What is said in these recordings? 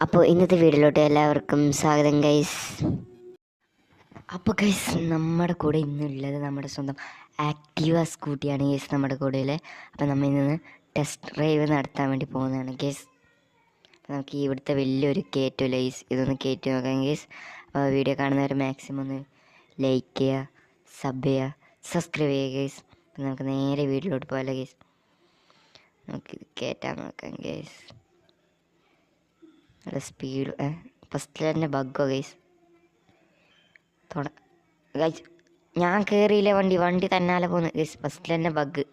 അപ്പോൾ ഇന്നത്തെ വീഡിയോയിലോട്ട് എല്ലാവർക്കും സ്വാഗതം ഗൈസ്. അപ്പോൾ ഗൈസ്, നമ്മുടെ കൂടെ ഇന്നുള്ളത് നമ്മുടെ സ്വന്തം ആക്റ്റീവ സ്കൂട്ടിയാണ് ഗൈസ് നമ്മുടെ കൂടെയിൽ. അപ്പോൾ നമ്മൾ ഇന്ന് ടെസ്റ്റ് ഡ്രൈവ് നടത്താൻ വേണ്ടി പോകുന്നതാണ് ഗൈസ്. അപ്പോൾ നമുക്ക് ഇവിടുത്തെ വലിയൊരു കയറ്റമില്ല ഗൈസ്, ഇതൊന്ന് കയറ്റി നോക്കാം ഗൈസ്. അപ്പോൾ വീഡിയോ കാണുന്നവർ മാക്സിമം ഒന്ന് ലൈക്ക് ചെയ്യുക, സബ് ചെയ്യുക, സബ്സ്ക്രൈബ് ചെയ്യുക ഗൈസ്. അപ്പോൾ നമുക്ക് നേരെ വീഡിയോയിലോട്ട് പോകാമല്ലോ ഗൈസ്. നമുക്കിത് കയറ്റാൻ നോക്കാം ഗൈസ്. നല്ല സ്പീഡ്. ഫസ്റ്റിൽ തന്നെ ബഗ്ഗോ ഗൈസ്. ഗൈസ് ഞാൻ കയറിയില്ല, വണ്ടി തന്നാലെ പോകുന്നു ഗൈസ്. ഫസ്റ്റിൽ തന്നെ ബഗ്,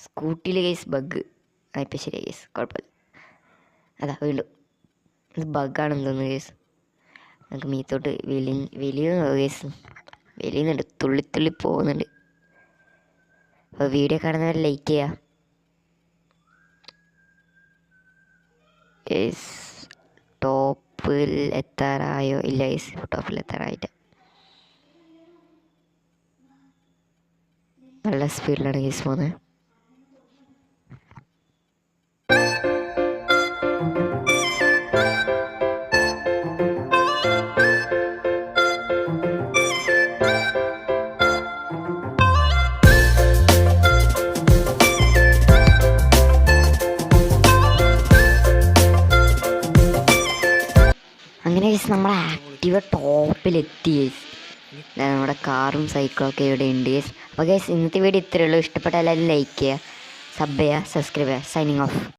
സ്കൂട്ടിയിൽ ഗൈസ് ബഗ്. ഇപ്പം ശരിയായി ഗൈസ്, കുഴപ്പമില്ല. അതാ വീണ്ടും ഇത് ബഗ്ഗാണെന്ന് തോന്നുന്നു ഗൈസ്. നമുക്ക് മീത്തോട്ട് വലിയ ഗൈസ് വലിയുന്നുണ്ട്, തുള്ളി പോകുന്നുണ്ട്. അപ്പോൾ വീഡിയോ കാണുന്നവർ ലൈക്ക് ചെയ്യുക ഗൈസ്. ടോപ്പിൽ എത്താറായോ? ഇല്ല ഗൈസ്, ടോപ്പിൽ എത്താറായിട്ട്. നല്ല സ്പീഡിലാണ് ഗൈസ് പോകുന്നത്. അങ്ങനെ ഗൈസ് നമ്മുടെ ആക്റ്റീവ ടോപ്പിലെത്തി ഗൈസ്. നമ്മുടെ കാറും സൈക്കിളൊക്കെ ഇവിടെ ഉണ്ട് ഗൈസ്. അപ്പോൾ ഗൈസ് ഇന്നത്തെ വീഡിയോ ഇത്രയേ ഉള്ളൂ. ഇഷ്ടപ്പെട്ട എല്ലാവരും ലൈക്ക് ചെയ്യുക, സബ് ചെയ്യുക, സബ്സ്ക്രൈബ് ചെയ്യുക. Signing off.